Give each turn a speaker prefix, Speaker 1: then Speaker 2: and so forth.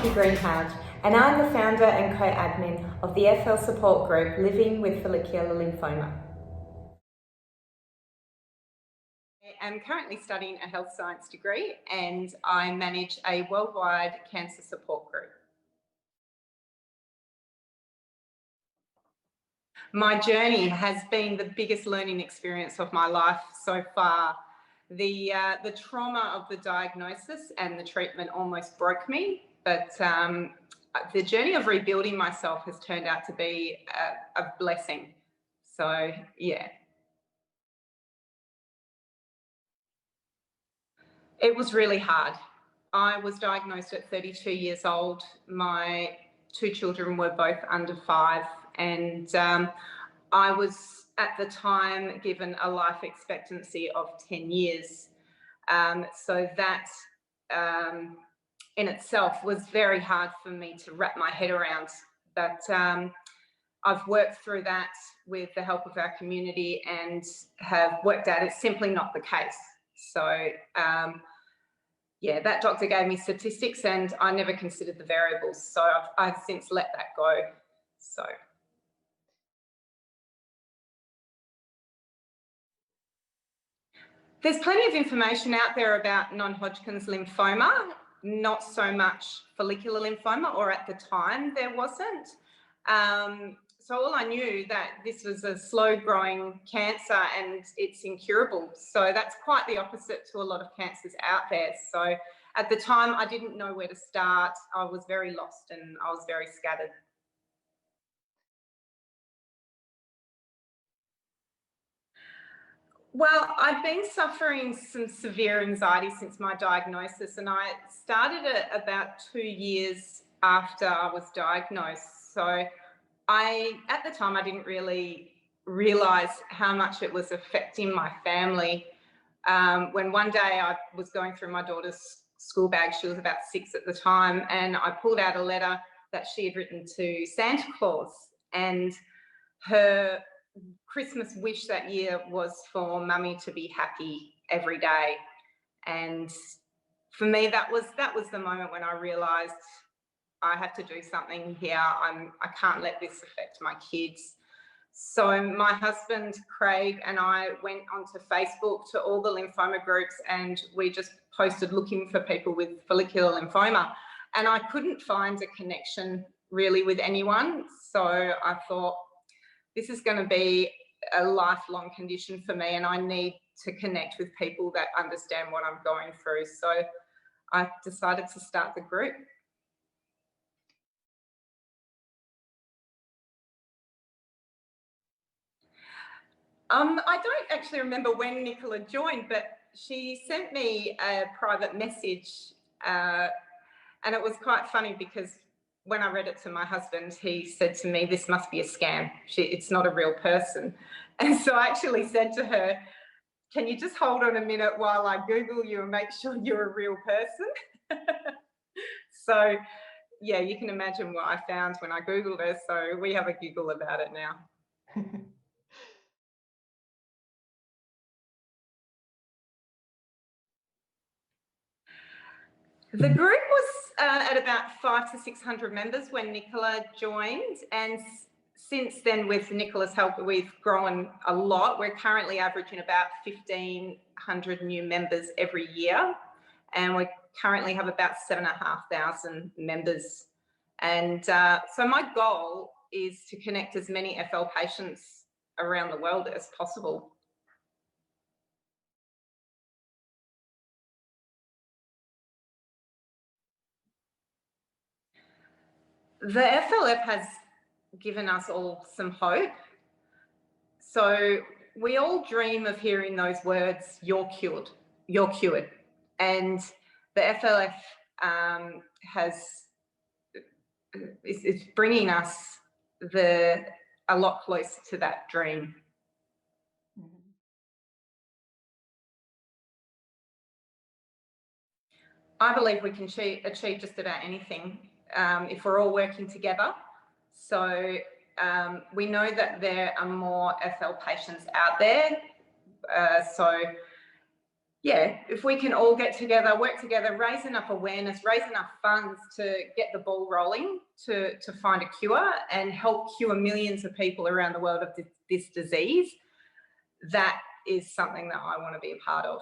Speaker 1: Nicky Greenhalgh, and I'm the founder and co-admin of the FL support group Living with Follicular Lymphoma. I'm currently studying a health science degree and I manage a worldwide cancer support group. My journey has been the biggest learning experience of my life so far. The trauma of the diagnosis and the treatment almost broke me, but the journey of rebuilding myself has turned out to be a blessing. So, yeah. It was really hard. I was diagnosed at 32 years old. My two children were both under 5, and I was at the time given a life expectancy of 10 years. So that in itself was very hard for me to wrap my head around. But I've worked through that with the help of our community and have worked out it's simply not the case. So yeah, that doctor gave me statistics and I never considered the variables. So I've since let that go. So. There's plenty of information out there about non-Hodgkin's lymphoma, not so much follicular lymphoma, or at the time there wasn't. So all I knew that this was a slow-growing cancer and it's incurable. So that's quite the opposite to a lot of cancers out there. So at the time, I didn't know where to start. I was very lost and I was very scattered. Well, I've been suffering some severe anxiety since my diagnosis, and I started it about 2 years after I was diagnosed. So at the time, I didn't really realise how much it was affecting my family. When one day I was going through my daughter's school bag, she was about 6 at the time, and I pulled out a letter that she had written to Santa Claus, and her Christmas wish that year was for Mummy to be happy every day. And for me, that was the moment when I realised I have to do something here. I can't let this affect my kids. So my husband, Craig, and I went onto Facebook to all the lymphoma groups and we just posted looking for people with follicular lymphoma. And I couldn't find a connection really with anyone. So I thought, this is going to be a lifelong condition for me and I need to connect with people that understand what I'm going through. So I decided to start the group. I don't actually remember when Nicola joined, but she sent me a private message and it was quite funny because when I read it to my husband, he said to me, this must be a scam. It's not a real person. And so I actually said to her, can you just hold on a minute while I Google you and make sure you're a real person? So, yeah, you can imagine what I found when I Googled her. So we have a giggle about it now. The group was at about 500 to 600 members when Nicola joined, and since then, with Nicola's help, we've grown a lot. We're currently averaging about 1,500 new members every year, and we currently have about 7,500 members. And so my goal is to connect as many FL patients around the world as possible. The FLF has given us all some hope. So we all dream of hearing those words, you're cured, you're cured. And the FLF is bringing us a lot closer to that dream. I believe we can achieve just about anything if we're all working together. So we know that there are more FL patients out there. So yeah, if we can all get together, work together, raise enough awareness, raise enough funds to get the ball rolling to find a cure and help cure millions of people around the world of this disease, that is something that I want to be a part of.